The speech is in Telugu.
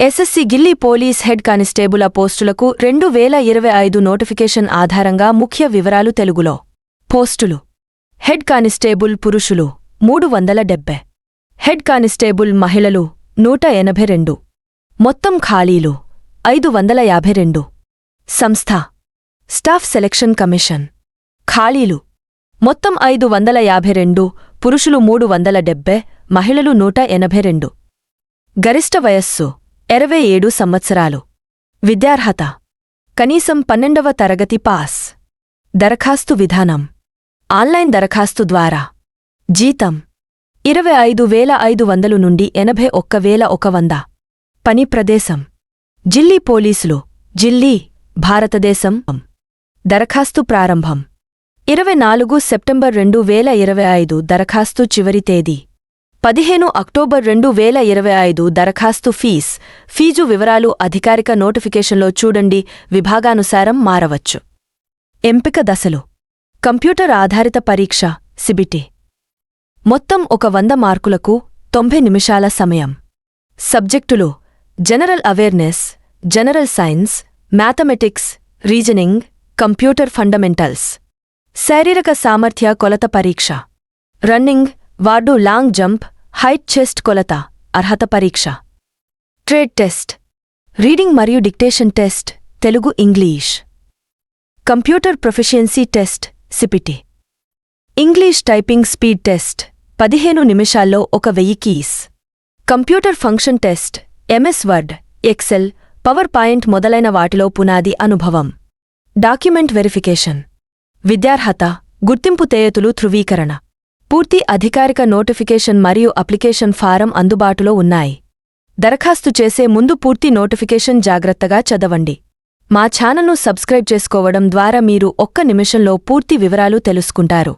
ఎస్ఎస్సి గిల్లీ పోలీస్ హెడ్ కానిస్టేబుల్ పోస్టులకు 2025 నోటిఫికేషన్ ఆధారంగా ముఖ్య వివరాలు తెలుగులో. పోస్టులు: హెడ్ కానిస్టేబుల్ పురుషులు 370, హెడ్ కానిస్టేబుల్ మహిళలు 182, మొత్తం ఖాళీలు 552. సంస్థ: స్టాఫ్ సెలక్షన్ కమిషన్. ఖాళీలు మొత్తం 552, పురుషులు 370, మహిళలు 182. గరిష్ట వయస్సు 27 సంవత్సరాలు. విద్యార్హత: కనీసం 12వ తరగతి పాస్. దరఖాస్తు విధానం: ఆన్లైన్ దరఖాస్తు ద్వారా. జీతం 25,500 నుండి 81,100. పని ప్రదేశం: జిల్లీ పోలీసులు, జిల్లీ, భారతదేశం. దరఖాస్తు ప్రారంభం 24 సెప్టెంబర్ 2025. దరఖాస్తు చివరి తేదీ 15 అక్టోబర్ 2025. దరఖాస్తు ఫీజు వివరాలు అధికారిక నోటిఫికేషన్లో చూడండి. విభాగానుసారం మారవచ్చు. ఎంపిక దశలు: కంప్యూటర్ ఆధారిత పరీక్ష సిబిటి. మొత్తం 100 మార్కులకు 90 నిమిషాల సమయం. సబ్జెక్టులు: general awareness, general science, mathematics, reasoning, computer fundamentals. శారీరక సామర్థ్య కొలత పరీక్ష: రన్నింగ్, వార్డు లాంగ్ జంప్, హైట్ చెస్ట్ కొలత. అర్హత పరీక్ష: ట్రేడ్ టెస్ట్, రీడింగ్ మరియు dictation test Telugu English. Computer proficiency test CPT. English typing speed test 15 నిమిషాల్లో 1000 keys. Computer function test MS Word, Excel, PowerPoint మొదలైన వాటిలో పునాది అనుభవం. Document verification. విద్యార్హత, గుర్తింపు తేయతులు ధృవీకరణ. పూర్తి అధికారిక నోటిఫికేషన్ మరియు అప్లికేషన్ ఫారం అందుబాటులో ఉన్నాయి. దరఖాస్తు చేసే ముందు పూర్తి నోటిఫికేషన్ జాగ్రత్తగా చదవండి. మా ఛానల్ను సబ్స్క్రైబ్ చేసుకోవడం ద్వారా మీరు 1 నిమిషంలో పూర్తి వివరాలు తెలుసుకుంటారు.